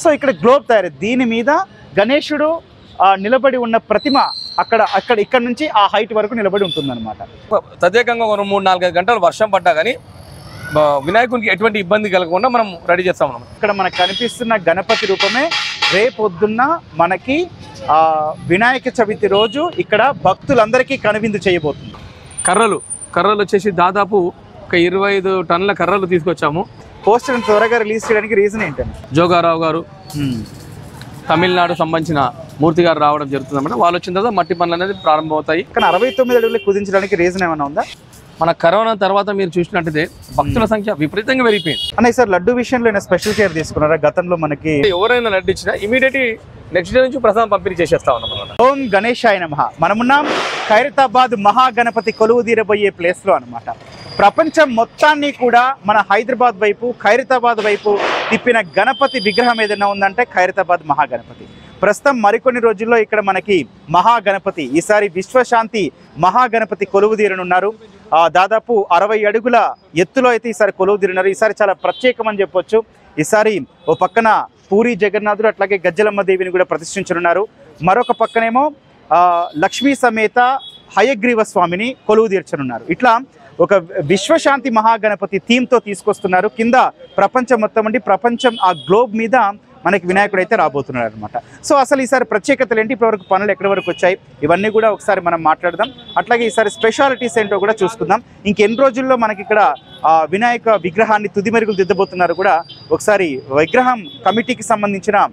So ఇక్కడ globe తయారు, దీని మీద గణేశుడు నిలబడి ఉన్న ప్రతిమ ఇక్కడ నుంచి ఆ హైట్ వరకు నిలబడి ఉంటుందన్నమాట. ప్రత్యేకంగా 3-4 గంటలు వర్షం పడ్డా కానీ వినాయకునికి ఎటువంటి ఇబ్బంది కలగకుండా మనం రెడీ చేస్తాం. ఇక్కడ మనకు కనిపిస్తున్న గణపతి రూపమే రేపొద్దున్న మనకి వినాయక చవితి రోజు ఇక్కడ భక్తులందరికీ కనువిందు చేయబోతుంది. కర్రలు వచ్చేసి దాదాపు ఒక 25 టన్నుల కర్రలు తీసుకొచ్చాము. పోస్టర్ త్వరగా రిలీజ్ చేయడానికి రీజన్ ఏంటంటే జోగారావు గారు తమిళనాడు సంబంధించిన మూర్తి గారు రావడం జరుగుతుంది అన్నమాట. వాళ్ళు వచ్చిన తర్వాత మట్టి పనులు అనేది ప్రారంభమవుతాయి. కానీ 69 అడుగులు కుదించడానికి రీజన్ ఏమైనా ఉందా? మన కరోనా తర్వాత మీరు చూసినట్టయితే భక్తుల సంఖ్య విపరీతంగా పెరిగిపోయింది. అన్న సార్ లడ్డు విషయంలో స్పెషల్ కేర్ తీసుకున్నారా? గతంలో మనకి ఎవరైనా లడ్డు ఇచ్చినా ఇమీడియట్ నెక్స్ట్ డే నుంచి ప్రసాదం పంపిణీ చేసేస్తా ఉన్నాం. ఓం గణేశాయ నమః. మనమున్నాం ఖైరతాబాద్ మహాగణపతి కొలువు తీరబోయే ప్లేస్లో అనమాట. ప్రపంచం మొత్తాన్ని కూడా మన హైదరాబాద్ వైపు ఖైరతాబాద్ వైపు తిప్పిన గణపతి విగ్రహం ఏదైనా ఉందంటే ఖైరతాబాద్ మహాగణపతి. ప్రస్తుతం మరికొన్ని రోజుల్లో ఇక్కడ మనకి మహాగణపతి, ఈసారి విశ్వశాంతి మహాగణపతి కొలువు తీరనున్నారు. దాదాపు 60 అడుగుల ఎత్తులో అయితే ఈసారి కొలువు తీరినారు. ఈసారి చాలా ప్రత్యేకం అని చెప్పొచ్చు. ఈసారి ఓ పక్కన పూరి జగన్నాథుడు అట్లాగే గజ్జలమ్మ దేవిని కూడా ప్రతిష్ఠించనున్నారు. మరొక పక్కనేమో లక్ష్మీ సమేత హయగ్రీవ స్వామిని కొలువు తీర్చనున్నారు. ఇట్లా ఒక విశ్వశాంతి మహాగణపతి థీమ్తో తీసుకొస్తున్నారు. కింద ప్రపంచం మొత్తం అండి, ప్రపంచం ఆ గ్లోబ్ మీద మనకి వినాయకుడు అయితే రాబోతున్నాడు అనమాట. సో అసలు ఈసారి ప్రత్యేకతలు ఏంటి, ఇప్పటివరకు పనులు ఎక్కడి వరకు వచ్చాయి, ఇవన్నీ కూడా ఒకసారి మనం మాట్లాడదాం. అట్లాగే ఈసారి స్పెషాలిటీస్ ఏంటో కూడా చూసుకుందాం. ఇంకెన్ని రోజుల్లో మనకి ఇక్కడ వినాయక విగ్రహాన్ని తుది మెరుగులు దిద్దబోతున్నారు కూడా ఒకసారి విగ్రహం కమిటీకి సంబంధించిన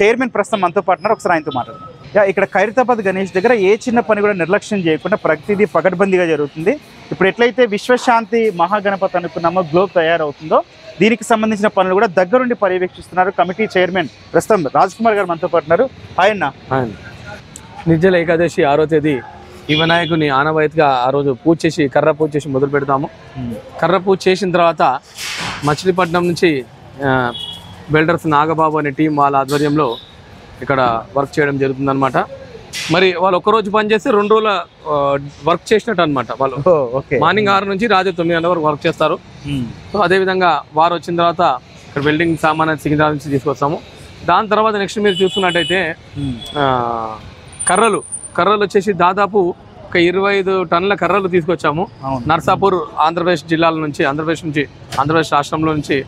చైర్మన్ ప్రస్తుతం మనతో పాటున్నారు. ఒకసారి ఆయనతో మాట్లాడదాం. ఇక్కడ ఖైరతాబాద్ గణేష్ దగ్గర ఏ చిన్న పని కూడా నిర్లక్ష్యం చేయకుండా ప్రతిదీ పకడ్బందీగా జరుగుతుంది. ఇప్పుడు ఎట్లయితే విశ్వశాంతి మహాగణపతి అనుకున్నామో గ్లోబ్ తయారవుతుందో దీనికి సంబంధించిన పనులు కూడా దగ్గరుండి పర్యవేక్షిస్తున్నారు కమిటీ చైర్మన్ ప్రస్తుతం రాజ్ కుమార్ గారు మనతో పాటున్నారు. ఆయన నిర్జల ఏకాదశి 6వ తేదీ ఈ వినాయకుని ఆనవాయితీగా ఆ రోజు పూజ చేసి కర్ర పూజ చేసి మొదలు పెడతాము. కర్ర పూజ చేసిన తర్వాత మచిలీపట్నం నుంచి బిల్డర్స్ నాగబాబు అనే టీం వాళ్ళ ఆధ్వర్యంలో ఇక్కడ వర్క్ చేయడం జరుగుతుందన్నమాట. మరి వాళ్ళు ఒక్కరోజు పని చేస్తే 2 రోజుల వర్క్ చేసినట్టు అనమాట. వాళ్ళు మార్నింగ్ 6 నుంచి రాత్రి 9 గంటల వరకు వర్క్ చేస్తారు. సో అదేవిధంగా వారు వచ్చిన తర్వాత ఇక్కడ బిల్డింగ్ సామాన్ సికింద్రాబాద్ నుంచి తీసుకొస్తాము. దాని తర్వాత నెక్స్ట్ మీరు చూసుకున్నట్టయితే కర్రలు వచ్చేసి దాదాపు ఒక 25 టన్నుల కర్రలు తీసుకొచ్చాము. నర్సాపూర్ ఆంధ్రప్రదేశ్ రాష్ట్రంలో నుంచి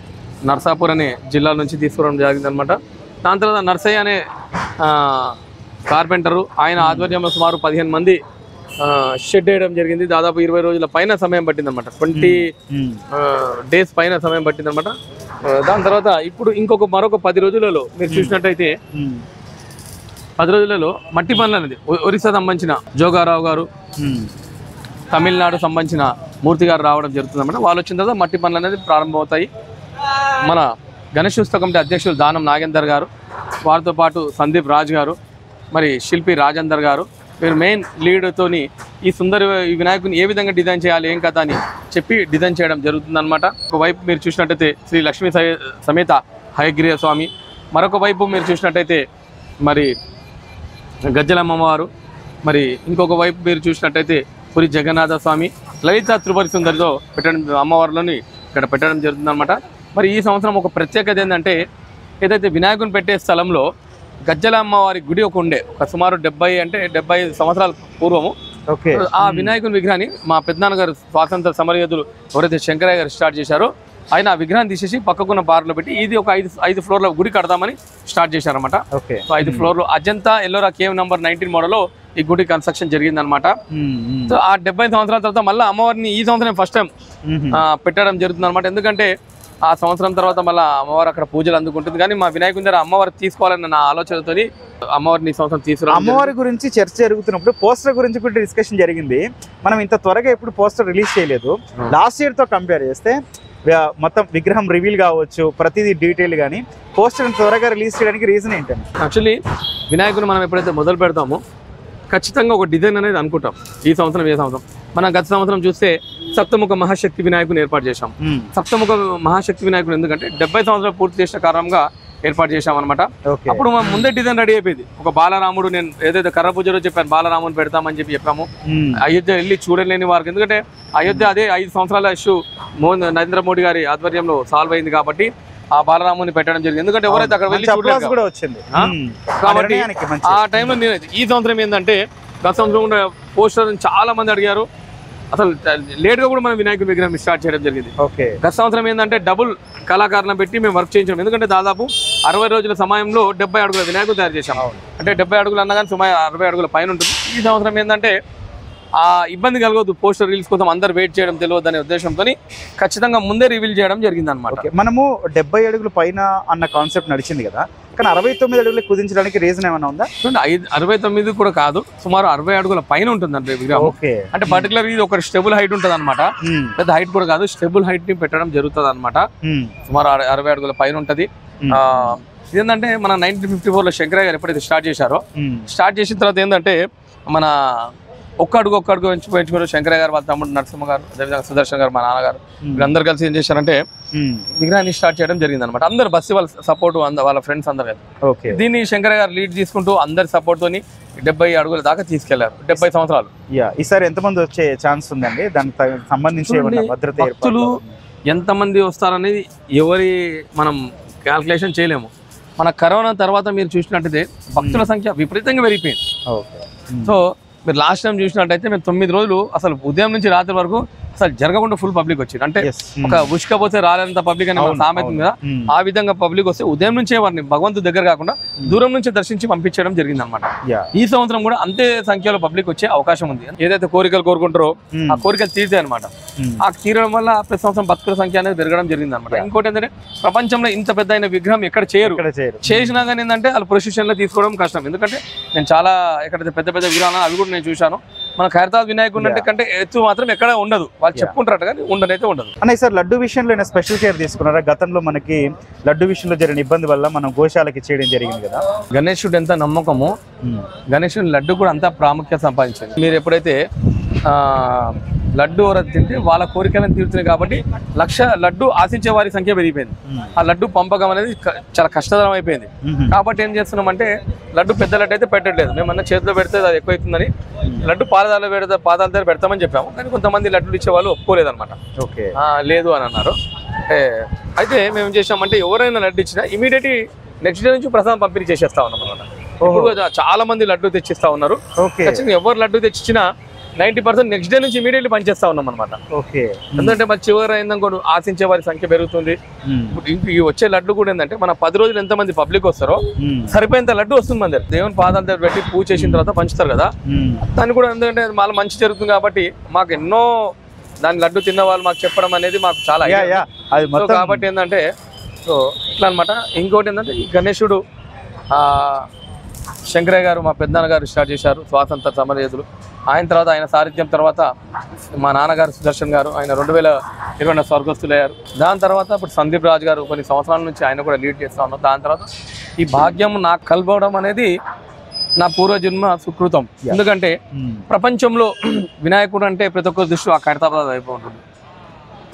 నర్సాపూర్ అనే జిల్లాల నుంచి తీసుకురావడం జరిగింది అనమాట. దాని తర్వాత నర్సయ్య అనే కార్పెంటరు, ఆయన ఆధ్వర్యంలో సుమారు 15 మంది షెడ్ వేయడం జరిగింది. దాదాపు 20 రోజుల పైన సమయం పట్టిందనమాట. 20 డేస్ పైన సమయం పట్టిందనమాట. దాని తర్వాత ఇప్పుడు మరొక 10 రోజులలో మీరు చూసినట్టయితే 10 రోజులలో మట్టి పనులు అనేది ఒరిస్సా సంబంధించిన జోగారావు గారు తమిళనాడు సంబంధించిన మూర్తి గారు రావడం జరుగుతుంది అన్నమాట. వాళ్ళు వచ్చిన తర్వాత మట్టి పనులు అనేది ప్రారంభమవుతాయి. మన గణేష్ ఉత్సవ కమిటీ అధ్యక్షులు దానం నాగేందర్ గారు, వారితో పాటు సందీప్ రాజ్ గారు, మరి శిల్పి రాజేందర్ గారు, వీరు మెయిన్ లీడ్తోని ఈ వినాయకుని ఏ విధంగా డిజైన్ చేయాలి ఏం కథ అని చెప్పి డిజైన్ చేయడం జరుగుతుందన్నమాట. ఒకవైపు మీరు చూసినట్టయితే శ్రీ లక్ష్మీ సమేత హయగ్రీవ స్వామి, మరొక వైపు మీరు చూసినట్టయితే మరి గజ్జలమ్మ వారు, మరి ఇంకొక వైపు మీరు చూసినట్టయితే పూరి జగన్నాథ స్వామి, లలిత త్రిపుర సుందరితో అమ్మవారిలోని ఇక్కడ పెట్టడం జరుగుతుందన్నమాట. మరి ఈ సంవత్సరం ఒక ప్రత్యేకత ఏంటంటే ఏదైతే వినాయకుని పెట్టే స్థలంలో గజ్జలమ్మ వారి గుడి ఉండే సుమారు 75 సంవత్సరాల పూర్వము ఆ వినాయకుని విగ్రహాన్ని మా పెద్దనాన్నగారు స్వాతంత్ర సమరయోధులు ఎవరైతే శంకరయ్య గారు స్టార్ట్ చేశారో ఆయన ఆ విగ్రహాన్ని తీసేసి పక్కకున్న బార్లో పెట్టి ఇది ఒక 5 ఫ్లోర్ల గుడి కడదామని స్టార్ట్ చేశారన్నమాట. 5 ఫ్లోర్లు అజంతా ఎల్లోరా కేవ్ నంబర్ 19 మోడల్లో ఈ గుడి కన్స్ట్రక్షన్ జరిగిందనమాట. సో ఆ 70 సంవత్సరాల తర్వాత మళ్ళీ అమ్మవారిని ఈ సంవత్సరం ఫస్ట్ టైం పెట్టడం జరుగుతుంది అనమాట. ఎందుకంటే ఆ సంవత్సరం తర్వాత మళ్ళీ అమ్మవారు అక్కడ పూజలు అందుకుంటుంది. కానీ మా వినాయకుని దగ్గర అమ్మవారు తీసుకోవాలన్న నా ఆలోచనతో అమ్మవారిని ఈ సంవత్సరం తీసుకురా. అమ్మవారి గురించి చర్చ జరుగుతున్నప్పుడు పోస్టర్ గురించి కూడా డిస్కషన్ జరిగింది. మనం ఇంత త్వరగా ఎప్పుడు పోస్టర్ రిలీజ్ చేయలేదు. లాస్ట్ ఇయర్తో కంపేర్ చేస్తే మొత్తం విగ్రహం రివీల్ కావచ్చు, ప్రతిదీ డీటెయిల్ కానీ పోస్టర్ త్వరగా రిలీజ్ చేయడానికి రీజన్ ఏంటంటే యాక్చువల్లీ వినాయకుని మనం ఎప్పుడైతే మొదలు పెడతామో ఖచ్చితంగా ఒక డిజైన్ అనేది అనుకుంటాం. ఈ సంవత్సరం మనం గత సంవత్సరం చూస్తే సప్తముఖ మహాశక్తి వినాయకుని ఏర్పాటు చేశాం. సప్తముఖ మహాశక్తి వినాయకుడు ఎందుకంటే 70 సంవత్సరాలు పూర్తి చేసిన కారణంగా ఏర్పాటు చేశామన్నమాట. అప్పుడు మనం ముందే డిజైన్ రెడీ అయిపోయింది. ఒక బాలరాముడు, నేను ఏదైతే కర్ర పూజలో చెప్పాను బాలరాముని పెడతామని చెప్పాము. అయోధ్య వెళ్ళి చూడలేని వారికి, ఎందుకంటే అయోధ్య అదే 5 సంవత్సరాల ఇష్యూ నరేంద్ర మోడీ గారి ఆధ్వర్యంలో సాల్వ్ అయింది కాబట్టి ఆ బాలరాముని పెట్టడం జరిగింది. ఎందుకంటే ఎవరైతే అక్కడ వెళ్ళి చూడలేదు కూడా వచ్చింది కాబట్టి ఆ టైంలో నేనైతే ఈ సంవత్సరం ఏంటంటే గత సంవత్సరం కూడా పోస్టర్ చాలా మంది అడిగారు. అసలు లేట్ గా కూడా మనం వినాయకుడి విగ్రహం స్టార్ట్ చేయడం జరిగింది. గత సంవత్సరం ఏంటంటే డబుల్ కళాకారులను పెట్టి మేము వర్క్ చేయించాం. ఎందుకంటే దాదాపు 60 రోజుల సమయంలో 70 అడుగుల వినాయకుడు తయారు చేశాం. అంటే 70 అడుగులు అన్నా కానీ సుమారు 60 అడుగుల పైన ఉంటుంది. ఈ సంవత్సరం ఏంటంటే ఆ ఇబ్బంది కలగదు, పోస్టర్ రిలీజ్ కోసం అందరు వెయిట్ చేయడం తెలియదు అనే ఉద్దేశంతో ఖచ్చితంగా ముందే రివీల్ చేయడం జరిగింది అనమాట. మనము 70 అడుగుల పైన అన్న కాన్సెప్ట్ నడిచింది కదా, కానీ 69 అడుగులు కుదించడానికి రీజన్ ఏమైనా ఉందా? 69 కూడా కాదు, సుమారు 60 అడుగుల పైన ఉంటుంది అంటే విగ్రహం. అంటే పర్టికులర్ ఇది ఒక స్టెబుల్ హైట్ ఉంటుంది అనమాట. పెద్ద హైట్ కూడా కాదు, స్టెబుల్ హైట్ ని పెట్టడం జరుగుతుంది అనమాట. సుమారు 60 అడుగుల పైన ఉంటది. ఇదేంటంటే మన 1954లో శంకరయ్య గారు ఎప్పుడైతే స్టార్ట్ చేశారో, స్టార్ట్ చేసిన తర్వాత ఏంటంటే మన ఒక్క అడుగు పెంచుకుంటూ శంకరయ్య గారు, వాళ్ళ తమ్ముడు నరసింహ గారు, అదేవిధంగా సుదర్శన్ గారు, మా నాన్నగారు వీళ్ళందరూ కలిసి ఏం చేశారంటే విగ్రహాన్ని స్టార్ట్ చేయడం జరిగింది అనమాట. అందరు బస్సు వాళ్ళ సపోర్ట్, వాళ్ళ ఫ్రెండ్స్ అందరు. దీన్ని శంకరయ్య గారు లీడ్ తీసుకుంటూ అందరి సపోర్ట్ తోని 70 అడుగుల దాకా తీసుకెళ్లారు. 70 సంవత్సరాలు. ఈసారి ఎంతమంది వచ్చే ఛాన్స్ ఉందండి? దానికి సంబంధించి భద్రతలు ఎంతమంది వస్తారనేది ఎవరి మనం క్యాల్కులేషన్ చేయలేము. మన కరోనా తర్వాత మీరు చూసినట్టయితే భక్తుల సంఖ్య విపరీతంగా పెరిగిపోయింది. సో మీరు లాస్ట్ టైం చూసినట్టయితే మేము 9 రోజులు అసలు ఉదయం నుంచి రాత్రి వరకు అసలు జరగకుండా ఫుల్ పబ్లిక్ వచ్చారు. అంటే ఒక ఉష్కపోతే రాలేంత పబ్లిక్ అనే సామెత మీద ఆ విధంగా పబ్లిక్ వస్తే ఉదయం నుంచే వారిని భగవంతుడి దగ్గర కాకుండా దూరం నుంచి దర్శించి పంపించడం జరిగింది అనమాట. ఈ సంవత్సరం కూడా అంతే సంఖ్యలో పబ్లిక్ వచ్చే అవకాశం ఉంది. ఏదైతే కోరికలు కోరుకుంటారో ఆ కోరికలు తీర్చాయి అనమాట. ఆ తీరడం వల్ల ప్రతి సంవత్సరం భక్తుల సంఖ్య అనేది పెరగడం జరిగింది అనమాట. ఇంకోటి ఏంటంటే ప్రపంచంలో ఇంత పెద్ద అయిన విగ్రహం ఎక్కడ చేయరు. చేసినా కానీ ఏంటంటే వాళ్ళు ప్రొసెషన్ లో తీసుకోవడం కష్టం. ఎందుకంటే నేను చాలా ఎక్కడైతే పెద్ద పెద్ద విగ్రహాలు అవి కూడా నేను చూశాను. మన ఖైరతాబాద్ వినాయకుడు అంటే కంటే ఎత్తు మాత్రం ఎక్కడ ఉండదు, వాళ్ళు చెప్పుకుంటారట కానీ ఉండనైతే ఉండదు. అన్న సార్ లడ్డు విషయంలో స్పెషల్ కేర్ తీసుకున్నారా? గతంలో మనకి లడ్డు విషయంలో జరిగిన ఇబ్బంది వల్ల మనం గోశాలకి చేయడం జరిగింది కదా. గణేశుడు ఎంత నమ్మకమో గణేశుడి లడ్డు కూడా అంత ప్రాముఖ్యత సంపాదించింది. మీరు ఎప్పుడైతే లడ్డు ఎవరైతే తింటే వాళ్ళ కోరికలను తీరుతున్నాయి కాబట్టి 1,00,000 లడ్డు ఆశించే వారి సంఖ్య పెరిగిపోయింది. ఆ లడ్డు పంపకం అనేది చాలా కష్టతరం అయిపోయింది. కాబట్టి ఏం చేస్తున్నామంటే లడ్డు పెద్ద లడ్డు అయితే పెట్టట్లేదు. మేమన్నా చేతిలో పెడితే అది ఎక్కువైతుందని లడ్డు పాదాల దగ్గర పెడతామని చెప్పాము. కానీ కొంతమంది లడ్డులు ఇచ్చే వాళ్ళు ఒప్పుకోలేదు అనమాట. లేదు అని అన్నారు. అయితే మేము చేసామంటే ఎవరైనా లడ్డు ఇచ్చినా ఇమీడియట్ నెక్స్ట్ డే నుంచి ప్రసాదం పంపిణీ చేసేస్తా ఉన్నాం అనమాట. ఇప్పుడు చాలా మంది లడ్డు తెచ్చిస్తా ఉన్నారు. ఎవరు లడ్డు తెచ్చిచ్చినా 90% నెక్స్ట్ డే నుంచి ఇమీడియట్లీ పనిచేస్తా ఉన్నాం అనమాట. ఎందుకంటే మరి చివరి అయిందనుకో ఆశించే వారి సంఖ్య పెరుగుతుంది. ఈ వచ్చే లడ్డు కూడా ఏంటంటే మన 10 రోజులు ఎంతమంది పబ్లిక్ వస్తారో సరిపోయేంత లడ్డు వస్తుంది మన దగ్గర. దేవుని పాదాల దగ్గర పెట్టి పూజ చేసిన తర్వాత పంచుతారు కదా, దాన్ని కూడా ఎందుకంటే మళ్ళీ మంచి జరుగుతుంది కాబట్టి మాకు ఎన్నో దాని లడ్డు తిన్న వాళ్ళు మాకు చెప్పడం అనేది మాకు చాలా. కాబట్టి ఏంటంటే సో ఇట్లా అనమాట. ఇంకోటి ఏంటంటే ఈ గణేశుడు శంకరయ్య గారు మా పెద్దనాన్న గారు స్టార్ట్ చేశారు, స్వాతంత్ర సమరయోధులు. ఆయన తర్వాత ఆయన సారథ్యం తర్వాత మా నాన్నగారు సుదర్శన్ గారు, ఆయన 2020 స్వర్గస్థులయ్యారు. దాని తర్వాత ఇప్పుడు సందీప్ రాజు గారు కొన్ని సంవత్సరాల నుంచి ఆయన కూడా లీడ్ చేస్తూ ఉన్నారు. దాని తర్వాత ఈ భాగ్యం నాకు కలవడం అనేది నా పూర్వజన్మ సుకృతం. ఎందుకంటే ప్రపంచంలో వినాయకుడు అంటే ప్రతి ఒక్కరి దృష్టి ఆ ఖైరతాబాద్ వైపు ఉంటుంది.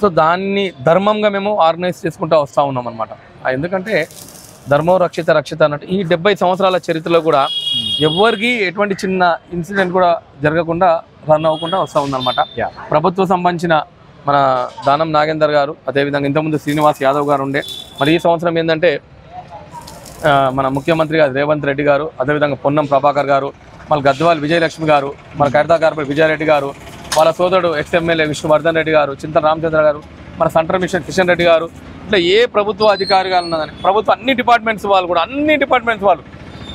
సో దాన్ని ధర్మంగా మేము ఆర్గనైజ్ చేసుకుంటూ వస్తూ ఉన్నాం అనమాట. ఎందుకంటే ధర్మం రక్షిత అన్నట్టు ఈ 70 సంవత్సరాల చరిత్రలో కూడా ఎవరికి ఎటువంటి చిన్న ఇన్సిడెంట్ కూడా జరగకుండా రన్ అవ్వకుండా వస్తూ ఉందన్నమాట. ప్రభుత్వం సంబంధించిన మన దానం నాగేందర్ గారు, అదేవిధంగా ఇంతకుముందు శ్రీనివాస్ యాదవ్ గారు ఉండే. మరి ఈ సంవత్సరం ఏంటంటే మన ముఖ్యమంత్రి గారు రేవంత్ రెడ్డి గారు, అదేవిధంగా పొన్నం ప్రభాకర్ గారు, మళ్ళీ గద్వాల్ విజయలక్ష్మి గారు, మన ఖైరతా కార్పొరేట్ విజయారెడ్డి గారు, వాళ్ళ సోదరుడు ఎక్స్ఎమ్మెల్యే విష్ణువర్ధన్ రెడ్డి గారు, చింతన రామచంద్ర గారు, మన సెంట్రల్ మిషన్ కిషన్ రెడ్డి గారు, ఇట్లా ఏ ప్రభుత్వ అధికారిగా ఉన్నదని ప్రభుత్వ అన్ని డిపార్ట్మెంట్స్ వాళ్ళు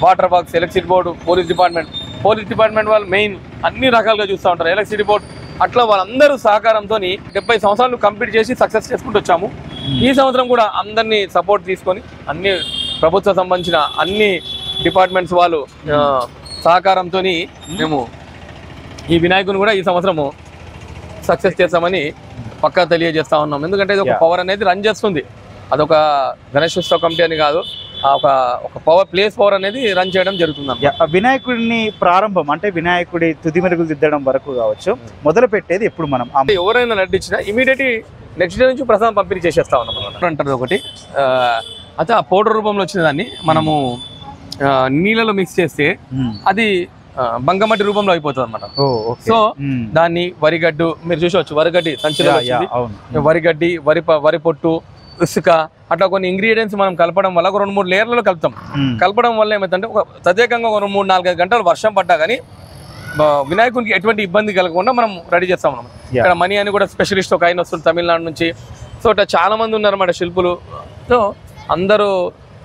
water works, electricity board, police department వాళ్ళు మెయిన్ అన్ని రకాలుగా చూస్తూ ఉంటారు. ఎలక్ట్రిసిటీ బోర్డు అట్లా వాళ్ళందరూ సహకారంతో 70 సంవత్సరాలు కంప్లీట్ చేసి సక్సెస్ చేసుకుంటూ వచ్చాము. ఈ సంవత్సరం కూడా అందరినీ సపోర్ట్ తీసుకొని అన్ని ప్రభుత్వ సంబంధించిన అన్ని డిపార్ట్మెంట్స్ వాళ్ళు సహకారంతో మేము ఈ వినాయకుని కూడా ఈ సంవత్సరము సక్సెస్ చేస్తామని పక్కా తెలియజేస్తా ఉన్నాం. ఎందుకంటే ఇది ఒక పవర్ అనేది రన్ చేస్తుంది. అదొక గణేశోత్సవ కమిటీ అని కాదు, ఒక పవర్ అనేది రన్ చేయడం జరుగుతుంది. వినాయకుడిని ప్రారంభం అంటే వినాయకుడి తుది మెరుగులు దిద్దడం వరకు కావచ్చు, మొదలు పెట్టేది ఎప్పుడు మనం ఎవరైనా నటించినా ఇమీడియట్ నెక్స్ట్ డే నుంచి ప్రసాదం పంపిణీ చేసేస్తా ఉన్నాం అంటారు. ఒకటి అయితే ఆ పౌడర్ రూపంలో వచ్చిన దాన్ని మనము నీళ్ళలో మిక్స్ చేస్తే అది బంగమట్టి రూపంలో అయిపోతుంది అనమాట. సో దాన్ని వరిగడ్డు మీరు చూసవచ్చు, వరిగడ్డి సంచిలో వరిగడ్డి, వరి పొట్టు, ఇసుక అట్లా కొన్ని ఇంగ్రీడియంట్స్ మనం కలపడం వల్ల ఒక 2-3 లేయర్లలో కలుపుతాం. కలపడం వల్ల ఏమైందంటే ఒక ప్రత్యేకంగా ఒక 3-4 గంటలు వర్షం పడ్డా కానీ వినాయకునికి ఎటువంటి ఇబ్బంది కలగకుండా మనం రెడీ చేస్తాం మనం. ఇక్కడ మనీ అని కూడా స్పెషలిస్ట్ ఒక ఆయన వస్తుంది తమిళనాడు నుంచి. సో ఇట్లా చాలా మంది ఉన్నారన్నమాట శిల్పులు. సో అందరూ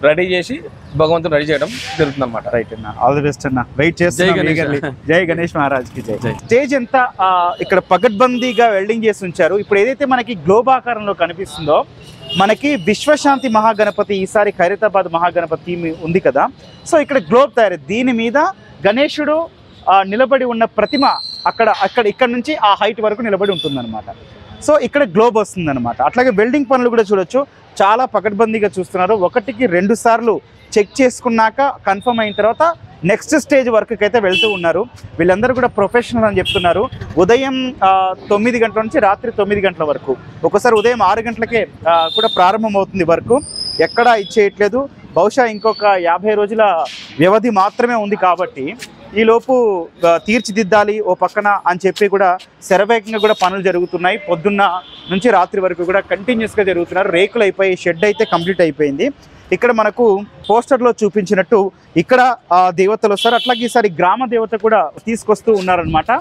రెడీ చేసి భగవంతుని రెడీ చేయడం జరుగుతుంది అనమాట. రైట్ అన్న, ఆల్ ది బెస్ట్ అన్న. వెయిట్ చేస్తున్నాం. జై గణేష్ మహారాజ్ కి జై. స్టేజ్ ఎంత ఇక్కడ పగడ్బందీగా వెల్డింగ్ చేసి ఉంచారు. ఇప్పుడు ఏదైతే మనకి గ్లోబ్ ఆకారంలో కనిపిస్తుందో మనకి విశ్వశాంతి మహాగణపతి ఈసారి ఖైరతాబాద్ మహాగణపతి థీమ్ ఉంది కదా. సో ఇక్కడ గ్లోబ్ తయారు, దీని మీద గణేశుడు నిలబడి ఉన్న ప్రతిమ ఇక్కడ నుంచి ఆ హైట్ వరకు నిలబడి ఉంటుందన్నమాట. సో ఇక్కడ గ్లోబ్ వస్తుందన్నమాట. అట్లాగే వెల్డింగ్ పనులు కూడా చూడొచ్చు, చాలా పకడ్బందీగా చూస్తున్నారు. 1-2 సార్లు చెక్ చేసుకున్నాక కన్ఫర్మ్ అయిన తర్వాత నెక్స్ట్ స్టేజ్ వర్క్కి అయితే వెళ్తూ ఉన్నారు. వీళ్ళందరూ కూడా ప్రొఫెషనల్ అని చెప్తున్నారు. ఉదయం 9 గంటల నుంచి రాత్రి 9 గంటల వరకు, ఒకసారి ఉదయం 6 గంటలకే కూడా ప్రారంభమవుతుంది వర్క్. ఎక్కడా ఇచ్చేయట్లేదు. బహుశా ఇంకొక 50 రోజుల వ్యవధి మాత్రమే ఉంది కాబట్టి ఈలోపు తీర్చిదిద్దాలి ఓ పక్కన అని చెప్పి కూడా శరవేగంగా కూడా పనులు జరుగుతున్నాయి. పొద్దున్న నుంచి రాత్రి వరకు కూడా కంటిన్యూస్గా జరుగుతున్నారు. రేకులు అయిపోయి, షెడ్ అయితే కంప్లీట్ అయిపోయింది. ఇక్కడ మనకు పోస్టర్లో చూపించినట్టు ఇక్కడ దేవతలు వస్తారు. అట్లాగే ఈసారి గ్రామ దేవత కూడా తీసుకొస్తూ ఉన్నారనమాట.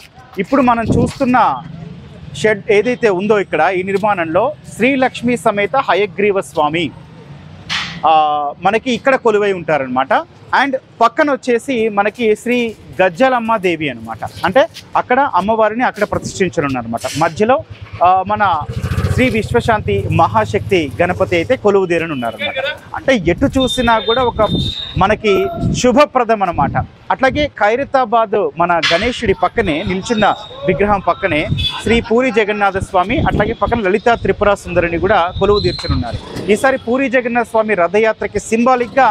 ఇప్పుడు మనం చూస్తున్న షెడ్ ఏదైతే ఉందో ఇక్కడ ఈ నిర్మాణంలో శ్రీలక్ష్మి సమేత హయగ్రీవ స్వామి మనకి ఇక్కడ కొలువై ఉంటారనమాట. అండ్ పక్కన వచ్చేసి మనకి శ్రీ గజ్జలమ్మ దేవి అనమాట. అంటే అక్కడ అమ్మవారిని అక్కడ ప్రతిష్ఠించనున్నారనమాట. మధ్యలో మన శ్రీ విశ్వశాంతి మహాశక్తి గణపతి అయితే కొలువు తీరని ఉన్నారనమాట. అంటే ఎటు చూసినా కూడా ఒక మనకి శుభప్రదం అనమాట. అట్లాగే ఖైరతాబాద్ మన గణేశుడి పక్కనే నిల్చున్న విగ్రహం పక్కనే శ్రీ పూరి జగన్నాథ స్వామి, అట్లాగే పక్కన లలితా త్రిపుర సుందరిని కూడా కొలువు తీర్చనున్నారు. ఈసారి పూరి జగన్నాథ స్వామి రథయాత్రకి సింబాలిక్గా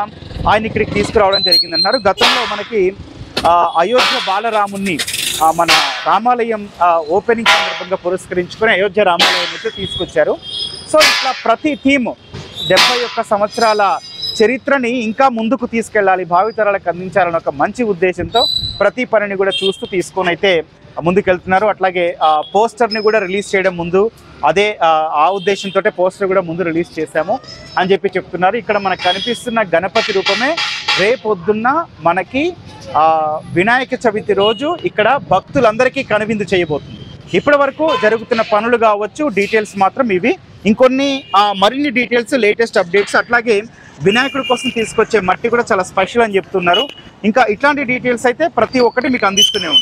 ఆయన ఇక్కడికి తీసుకురావడం జరిగిందన్నారు. గతంలో మనకి అయోధ్య బాలరాముణ్ణి మన రామాలయం ఓపెనింగ్ సందర్భంగా పురస్కరించుకొని అయోధ్య రామాలయం నుంచి తీసుకొచ్చారు. సో ఇట్లా ప్రతి థీమ్ 71 సంవత్సరాల చరిత్రని ఇంకా ముందుకు తీసుకెళ్ళాలి, భావితరాలకు అందించాలని ఒక మంచి ఉద్దేశంతో ప్రతి పనిని కూడా చూస్తూ తీసుకొని అయితే ముందుకెళ్తున్నారు. అట్లాగే పోస్టర్ని కూడా రిలీజ్ చేయడం ముందు అదే ఆ ఉద్దేశంతో పోస్టర్ కూడా ముందు రిలీజ్ చేశాము అని చెప్పి చెప్తున్నారు. ఇక్కడ మనకు కనిపిస్తున్న గణపతి రూపమే రేపొద్దున్న మనకి వినాయక చవితి రోజు ఇక్కడ భక్తులందరికీ కనువిందు చేయబోతుంది. ఇప్పటి వరకు జరుగుతున్న పనులు కావచ్చు, డీటెయిల్స్ మాత్రం ఇవి. ఇంకొన్ని మరిన్ని డీటెయిల్స్, లేటెస్ట్ అప్డేట్స్, అట్లాగే వినాయకుడి కోసం తీసుకొచ్చే మట్టి కూడా చాలా స్పెషల్ అని చెప్తున్నారు. ఇంకా ఇట్లాంటి డీటెయిల్స్ అయితే ప్రతి ఒక్కటి మీకు అందిస్తూనే ఉంటాం.